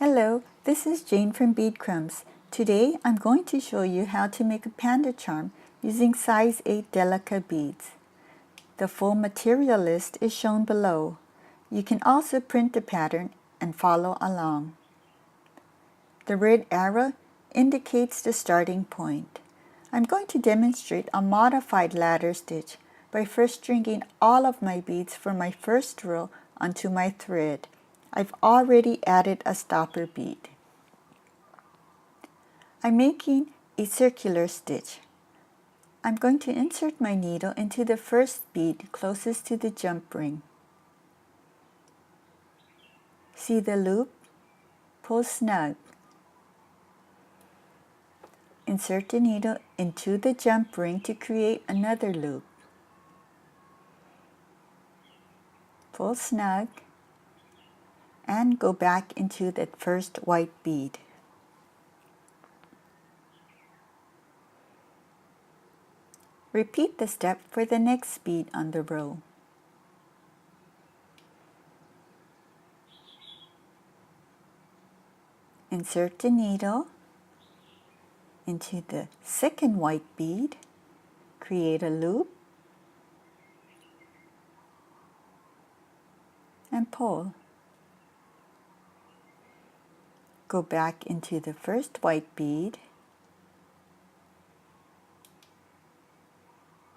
Hello, this is Jane from Bead Crumbs. Today I'm going to show you how to make a panda charm using size 8 Delica beads. The full material list is shown below. You can also print the pattern and follow along. The red arrow indicates the starting point. I'm going to demonstrate a modified ladder stitch by first stringing all of my beads for my first row onto my thread. I've already added a stopper bead. I'm making a circular stitch. I'm going to insert my needle into the first bead closest to the jump ring. See the loop? Pull snug. Insert the needle into the jump ring to create another loop. Pull snug and go back into that first white bead. Repeat the step for the next bead on the row. Insert the needle into the second white bead, create a loop, and pull. Go back into the first white bead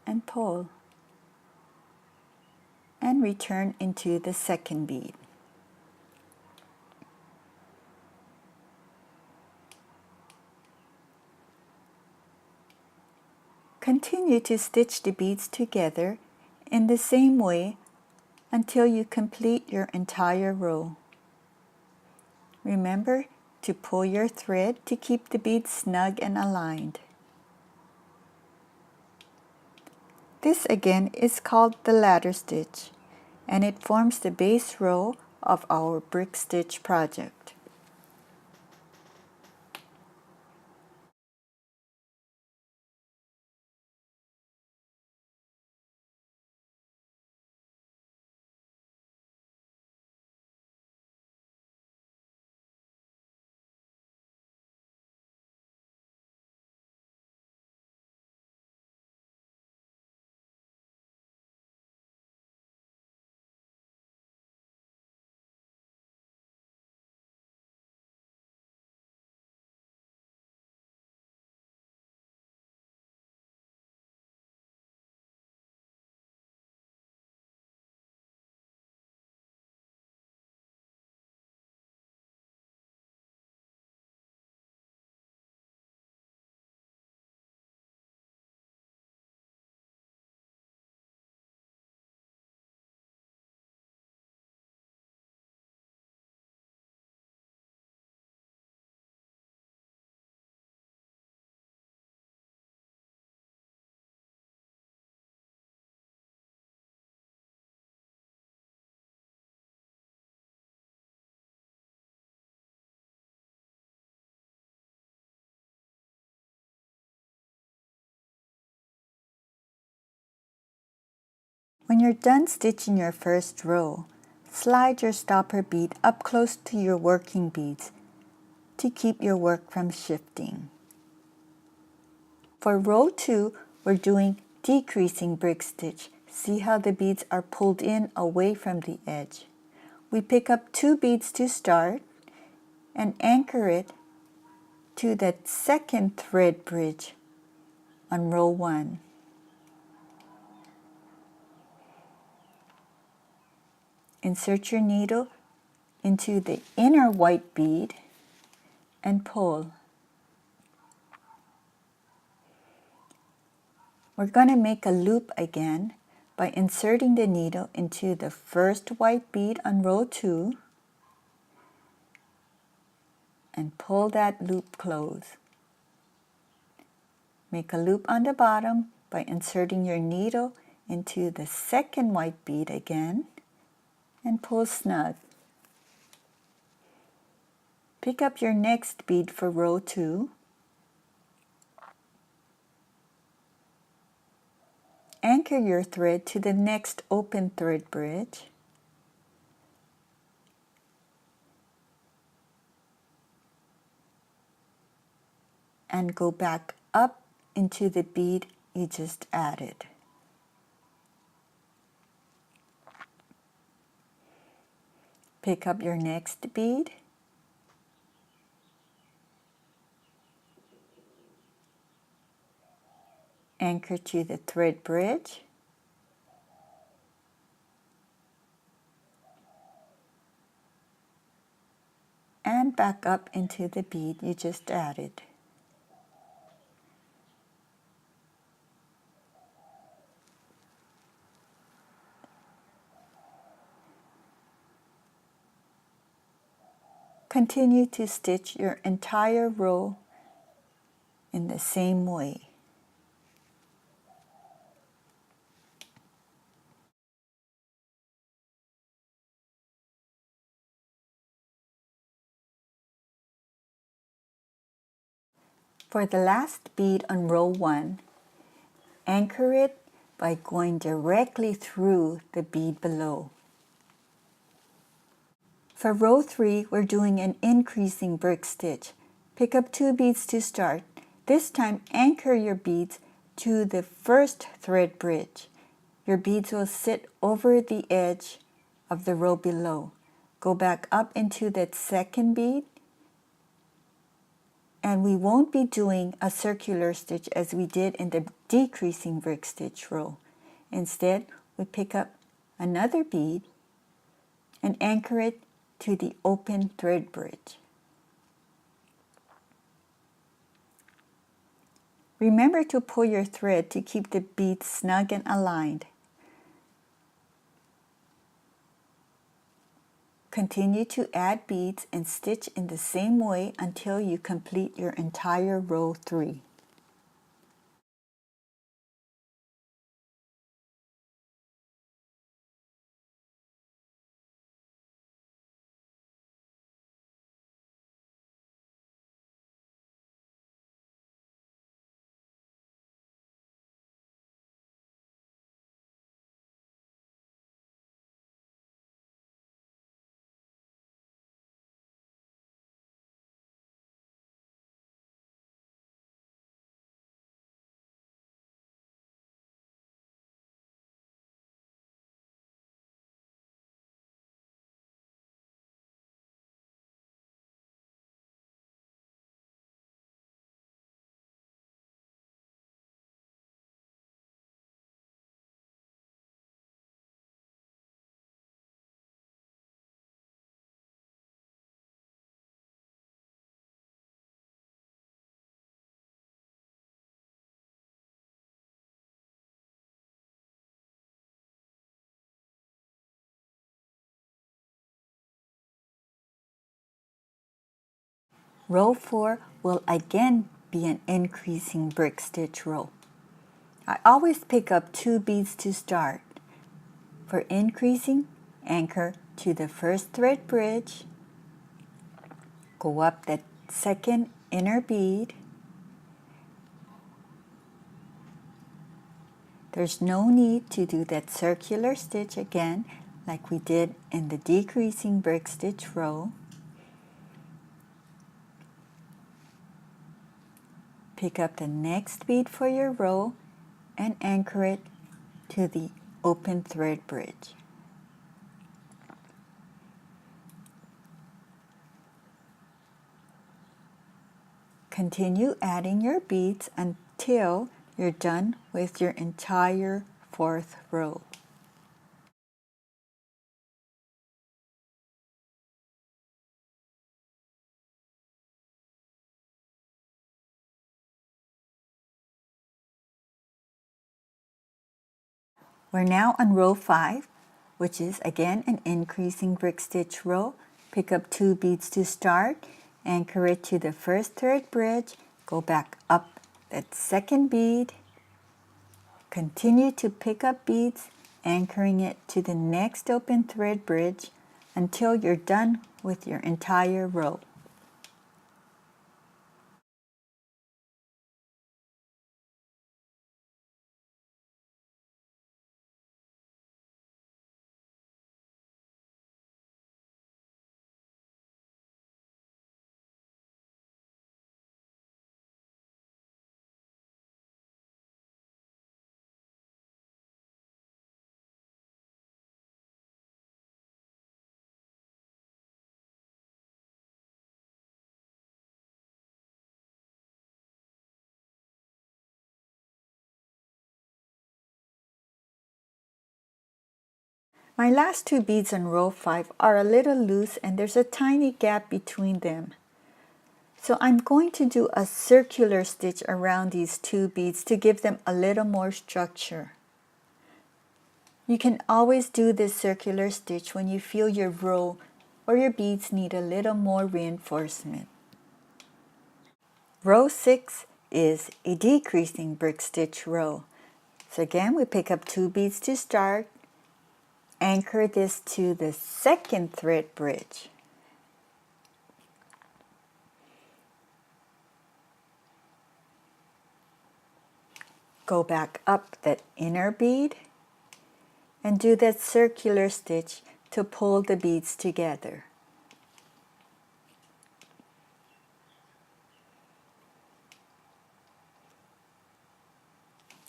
and pull, and return into the second bead. Continue to stitch the beads together in the same way until you complete your entire row. Remember to pull your thread to keep the beads snug and aligned. This again is called the ladder stitch, and it forms the base row of our brick stitch project. When you're done stitching your first row, slide your stopper bead up close to your working beads to keep your work from shifting. For row 2, we're doing decreasing brick stitch. See how the beads are pulled in away from the edge. We pick up 2 beads to start and anchor it to that second thread bridge on row 1. Insert your needle into the inner white bead and pull. We're going to make a loop again by inserting the needle into the first white bead on row 2 and pull that loop close. Make a loop on the bottom by inserting your needle into the second white bead again and pull snug. Pick up your next bead for row 2. Anchor your thread to the next open thread bridge. and go back up into the bead you just added. Pick up your next bead, anchor to the thread bridge, and back up into the bead you just added. Continue to stitch your entire row in the same way. For the last bead on row 1, anchor it by going directly through the bead below. For row 3, we're doing an increasing brick stitch. Pick up 2 beads to start. This time, anchor your beads to the first thread bridge. Your beads will sit over the edge of the row below. Go back up into that second bead, and we won't be doing a circular stitch as we did in the decreasing brick stitch row. Instead, we pick up another bead and anchor it to the open thread bridge. Remember to pull your thread to keep the beads snug and aligned. Continue to add beads and stitch in the same way until you complete your entire row 3. Row 4 will again be an increasing brick stitch row. I always pick up 2 beads to start. For increasing, anchor to the first thread bridge, go up that second inner bead. There's no need to do that circular stitch again like we did in the decreasing brick stitch row. Pick up the next bead for your row and anchor it to the open thread bridge. Continue adding your beads until you're done with your entire 4th row. We're now on row 5, which is again an increasing brick stitch row. Pick up 2 beads to start, anchor it to the first thread bridge, go back up that second bead, continue to pick up beads, anchoring it to the next open thread bridge until you're done with your entire row. My last two beads on row 5 are a little loose and there's a tiny gap between them. So I'm going to do a circular stitch around these two beads to give them a little more structure. You can always do this circular stitch when you feel your row or your beads need a little more reinforcement. Row 6 is a decreasing brick stitch row. So again, we pick up two beads to start, anchor this to the second thread bridge. Go back up that inner bead and do that circular stitch to pull the beads together.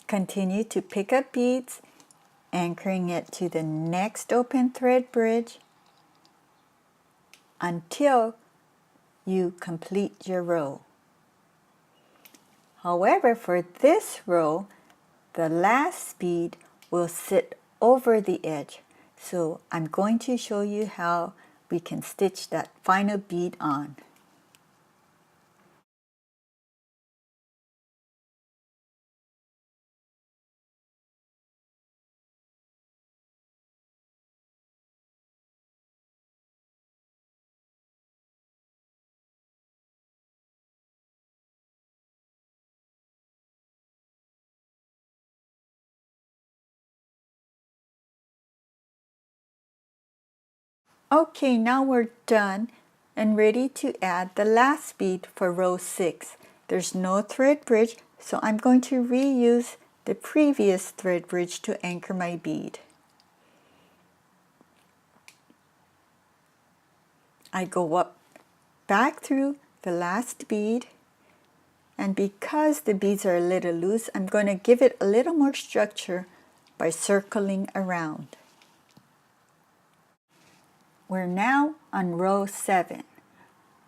Continue to pick up beads, anchoring it to the next open thread bridge until you complete your row. However, for this row, the last bead will sit over the edge. So I'm going to show you how we can stitch that final bead on. Okay, now we're done and ready to add the last bead for row 6. There's no thread bridge, so I'm going to reuse the previous thread bridge to anchor my bead. I go up back through the last bead, and because the beads are a little loose, I'm going to give it a little more structure by circling around. We're now on row 7.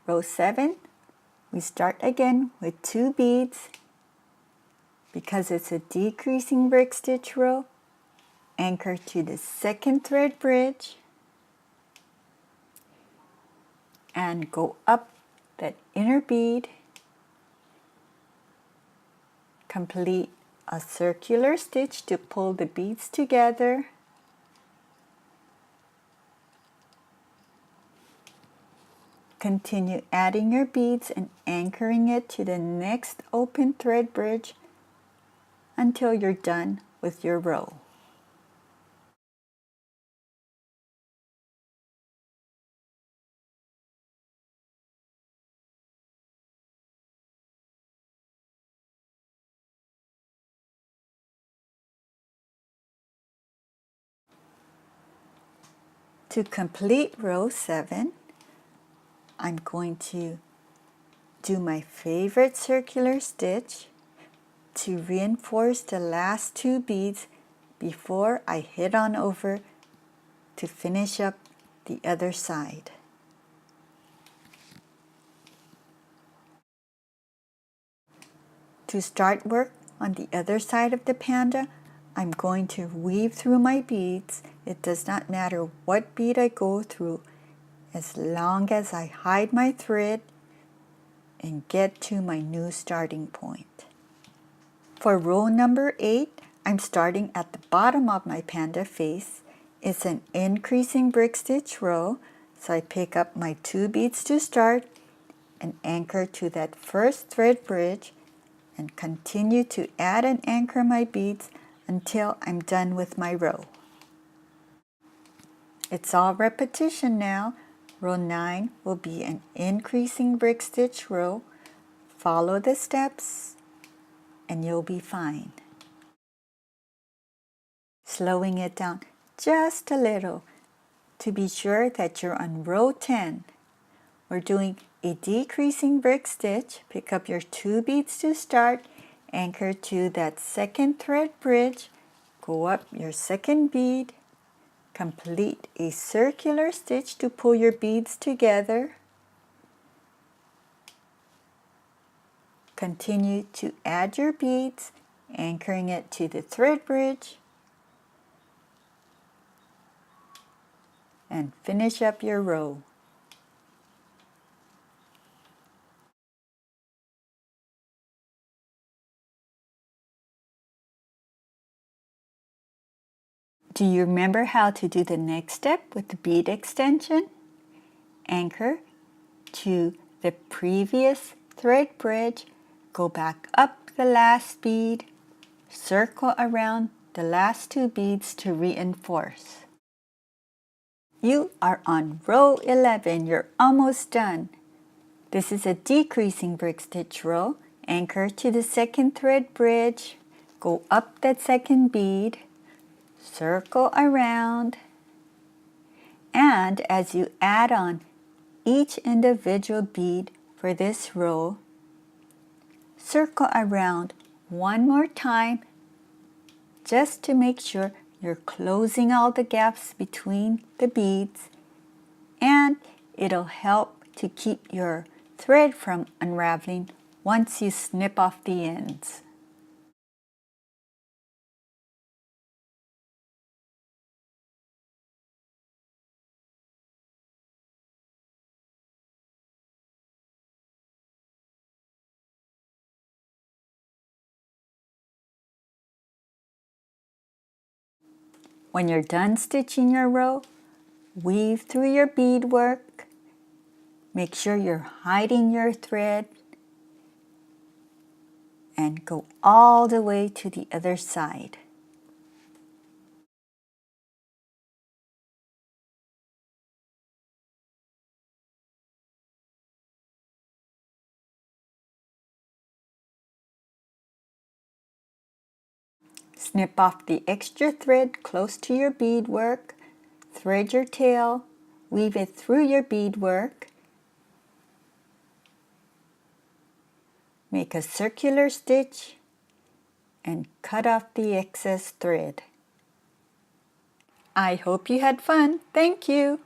Row 7, we start again with two beads. Because it's a decreasing brick stitch row, anchor to the second thread bridge and go up that inner bead. Complete a circular stitch to pull the beads together. Continue adding your beads and anchoring it to the next open thread bridge until you're done with your row. To complete row 7, I'm going to do my favorite circular stitch to reinforce the last two beads before I head on over to finish up the other side. To start work on the other side of the panda, I'm going to weave through my beads. It does not matter what bead I go through, as long as I hide my thread and get to my new starting point. For row number 8, I'm starting at the bottom of my panda face. It's an increasing brick stitch row, so I pick up my two beads to start and anchor to that first thread bridge and continue to add and anchor my beads until I'm done with my row. It's all repetition now. Row 9 will be an increasing brick stitch row. Follow the steps and you'll be fine. Slowing it down just a little to be sure that you're on row 10. We're doing a decreasing brick stitch. Pick up your two beads to start, anchor to that second thread bridge, go up your second bead, complete a circular stitch to pull your beads together. Continue to add your beads, anchoring it to the thread bridge. and finish up your row. Do you remember how to do the next step with the bead extension? Anchor to the previous thread bridge, go back up the last bead, circle around the last 2 beads to reinforce. You are on row 11. You're almost done. This is a decreasing brick stitch row. Anchor to the second thread bridge, go up that second bead, circle around, and as you add on each individual bead for this row, circle around one more time just to make sure you're closing all the gaps between the beads, and it'll help to keep your thread from unraveling once you snip off the ends. When you're done stitching your row, weave through your beadwork. Make sure you're hiding your thread and go all the way to the other side. Snip off the extra thread close to your beadwork, thread your tail, weave it through your beadwork, make a circular stitch, and cut off the excess thread. I hope you had fun. Thank you.